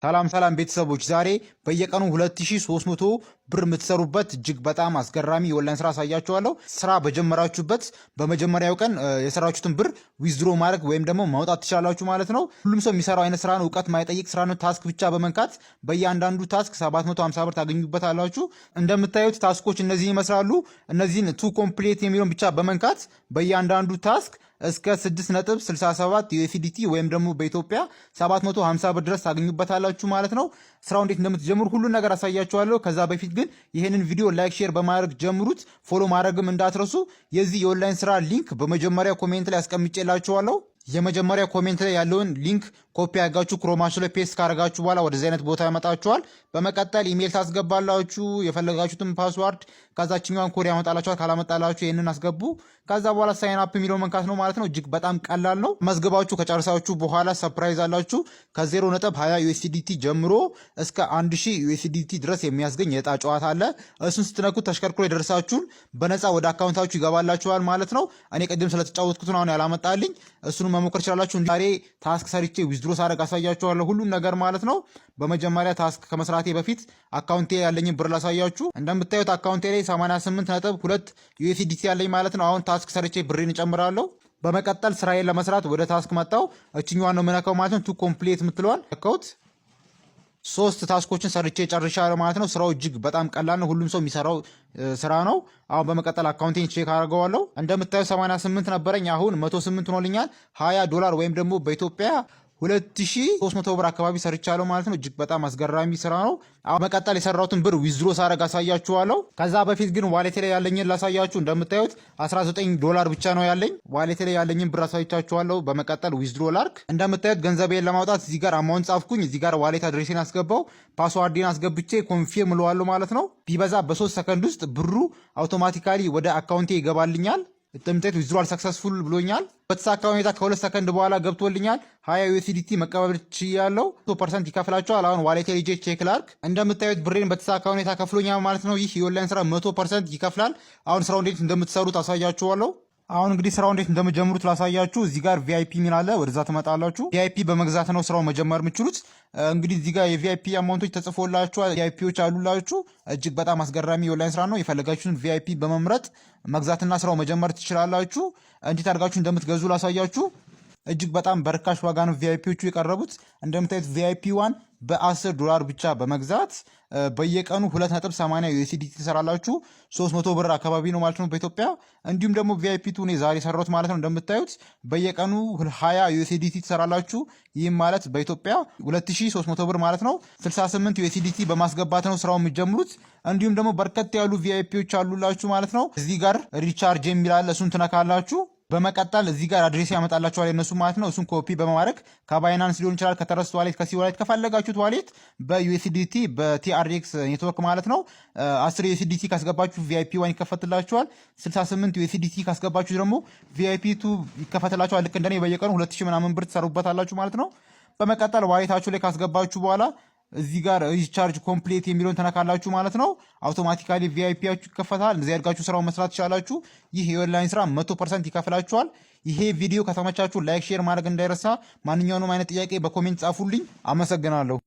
ሰላም ቤተሰቦች ዛሬ በየቀኑ 2300 ብር የምትሰሩበት እጅግ በጣም አስገራሚ የኦንላይን ስራ አሳያችኋለሁ። ስራ በጀመራችሁበት በመጀመሪያው ቀን የሰራችሁትን ብር ዊዝድሮ ማድረግ ወይም ደግሞ ማውጣት ትችላላችሁ ማለት ነው። ሁሉም ሰው የሚሰራው አይነት ስራ ነው። እውቀት ማይጠይቅ ስራ ነው። ታስክ ብቻ በመንካት በእያንዳንዱ ታስክ 750 ብር ታገኙበታላችሁ። እንደምታዩት ታስኮች እነዚህ ይመስላሉ። እነዚህን ቱ ኮምፕሌት የሚለውን ብቻ በመንካት በእያንዳንዱ ታስክ እስከ 6.67 ዩኤስዲቲ ወይም ደግሞ በኢትዮጵያ 750 ብር ድረስ ታገኙበታላችሁ ማለት ነው። ስራው እንዴት እንደምትጀምሩ ሁሉ ነገር አሳያችኋለሁ። ከዛ በፊት ግን ይህንን ቪዲዮ ላይክ፣ ሼር በማድረግ ጀምሩት። ፎሎ ማድረግም እንዳትረሱ። የዚህ የኦንላይን ስራ ሊንክ በመጀመሪያ ኮሜንት ላይ አስቀምጬላችኋለሁ። የመጀመሪያ ኮሜንት ላይ ያለውን ሊንክ ኮፒ አድርጋችሁ ክሮማችሁ ላይ ፔስት ካደረጋችሁ በኋላ ወደዚህ አይነት ቦታ ያመጣችኋል። በመቀጠል ኢሜል ታስገባላችሁ፣ የፈለጋችሁትን ፓስዋርድ፣ ከዛችኛዋን ኮድ ያመጣላችኋል። ካላመጣላችሁ ይህንን አስገቡ። ከዛ በኋላ ሳይን አፕ የሚለው መንካት ነው ማለት ነው። እጅግ በጣም ቀላል ነው። መዝገባችሁ ከጨርሳችሁ በኋላ ሰርፕራይዝ አላችሁ። ከ0.20 ዩኤስዲቲ ጀምሮ እስከ 1000 ዩኤስዲቲ ድረስ የሚያስገኝ የዕጣ ጨዋታ አለ። እሱን ስትነኩት ተሽከርክሮ የደረሳችሁን በነፃ ወደ አካውንታችሁ ይገባላችኋል ማለት ነው። እኔ ቅድም ስለተጫወትኩት ነው አሁን ያላመጣልኝ። እሱን መሞከር ይችላላችሁ። ዛሬ ታስክ ሰርቼ ዊዝድሮ ሳደርግ አሳያችኋለሁ ሁሉም ነገር ማለት ነው። በመጀመሪያ ታስክ ከመስራቴ በፊት አካውንቴ ያለኝን ብር ላሳያችሁ። እንደምታዩት አካውንቴ ላይ 88.2 ዩኤስዲቲ ያለኝ ማለት ነው። አሁን ታስክ ሰርቼ ብሬን እጨምራለሁ። በመቀጠል ስራዬን ለመስራት ወደ ታስክ መጣው። እችኛዋን ነው የምነካው ማለት ነው። ቱ ኮምፕሌት የምትለዋል ነካሁት። 3 ታስኮችን ሰርቼ ጨርሻለሁ ማለት ነው። ስራው እጅግ በጣም ቀላል ነው። ሁሉም ሰው የሚሰራው ስራ ነው። አሁን በመቀጠል አካውንቴን ቼክ አድርገዋለሁ። እንደምታዩት 88 ነበረኝ፣ አሁን 108 ሆኖልኛል። $20 ወይም ደግሞ በኢትዮጵያ 2300 ብር አካባቢ ሰርቻለሁ ማለት ነው። እጅግ በጣም አስገራሚ ስራ ነው። አሁን መቀጠል የሰራሁትን ብር ዊዝድሮ ሳደርግ አሳያችኋለሁ። ከዛ በፊት ግን ዋሌቴ ላይ ያለኝን ላሳያችሁ። እንደምታዩት $19 ብቻ ነው ያለኝ። ዋሌቴ ላይ ያለኝን ብር አሳይቻችኋለሁ። በመቀጠል ዊዝድሮ ላርክ። እንደምታዩት ገንዘቤን ለማውጣት እዚህ ጋር አማውንት ጻፍኩኝ። እዚህ ጋር ዋሌት አድሬሴን አስገባው። ፓስዋርዴን አስገብቼ ኮንፊርም እለዋለሁ ማለት ነው። ቢበዛ በ3 ሰከንድ ውስጥ ብሩ አውቶማቲካሊ ወደ አካውንቴ ይገባልኛል። እንደምታዩት ዊዝድሮዋል ሰክሰስፉል ብሎኛል። በተሳካ ሁኔታ ከ2 ሰከንድ በኋላ ገብቶልኛል። 20 ዩኤስዲቲ መቀበል ችያለሁ። 100% ይከፍላቸዋል። አሁን ዋሌቴ ልጄ ቼክ ላርክ። እንደምታዩት ብሬን በተሳካ ሁኔታ ከፍሎኛል ማለት ነው። ይህ የኦንላይን ስራ 100% ይከፍላል። አሁን ስራው እንዴት እንደምትሰሩት አሳያችኋለሁ። አሁን እንግዲህ ስራው እንዴት እንደምትጀምሩት ላሳያችሁ። እዚህ ጋር ቪአይፒ ሚል አለ፣ ወደዛ ትመጣላችሁ። ቪአይፒ በመግዛት ነው ስራው መጀመር የምችሉት። እንግዲህ እዚህ ጋር የቪአይፒ አማውንቶች ተጽፎላችኋል። ቪአይፒዎች አሉላችሁ። እጅግ በጣም አስገራሚ የኦንላይን ስራ ነው። የፈለጋችሁትን ቪአይፒ በመምረጥ መግዛትና ስራው መጀመር ትችላላችሁ። እንዴት አድርጋችሁ እንደምትገዙ ላሳያችሁ። እጅግ በጣም በርካሽ ዋጋ ነው ቪአይፒዎቹ የቀረቡት። እንደምታዩት ቪአይፒ ዋን $10 ብቻ በመግዛት በየቀኑ 2.80 ዩኤስዲቲ ትሰራላችሁ። 300 ብር አካባቢ ነው ማለት ነው በኢትዮጵያ። እንዲሁም ደግሞ ቪአይፒ ቱ እኔ ዛሬ ሰራሁት ማለት ነው። እንደምታዩት በየቀኑ 20 ዩኤስዲቲ ትሰራላችሁ። ይህም ማለት በኢትዮጵያ 2300 ብር ማለት ነው። 68 ዩኤስዲቲ በማስገባት ነው ስራው የምትጀምሩት። እንዲሁም ደግሞ በርከት ያሉ ቪአይፒዎች አሉላችሁ ማለት ነው። እዚህ ጋር ሪቻርጅ የሚላለ እሱን ትነካላችሁ። በመቀጠል እዚህ ጋር አድሬስ ያመጣላችኋል የነሱ ማለት ነው። እሱን ኮፒ በማድረግ ከባይናንስ ሊሆን ይችላል፣ ከተረስት ዋሌት፣ ከሲ ዋሌት ከፈለጋችሁት ዋሌት በዩኤስዲቲ በቲአርኤክስ ኔትወርክ ማለት ነው 10 ዩኤስዲቲ ካስገባችሁ ቪአይፒ ዋን ይከፈትላችኋል። 68 ዩኤስዲቲ ካስገባችሁ ደግሞ ቪአይፒ ቱ ይከፈትላችኋል። ልክ እንደኔ በየቀኑ 2000 ምናምን ብር ትሰሩበታላችሁ ማለት ነው። በመቀጠል ዋሌታችሁ ላይ ካስገባችሁ በኋላ እዚህ ጋር ሪቻርጅ ኮምፕሌት የሚለውን ተነካላችሁ ማለት ነው። አውቶማቲካሊ ቪአይፒያችሁ ይከፈታል። እንደዚህ አድርጋችሁ ስራውን መስራት ትችላላችሁ። ይህ የኦንላይን ስራ 100% ይከፍላችኋል። ይሄ ቪዲዮ ከተመቻችሁ ላይክ፣ ሼር ማድረግ እንዳይረሳ። ማንኛውንም አይነት ጥያቄ በኮሜንት ጻፉልኝ። አመሰግናለሁ።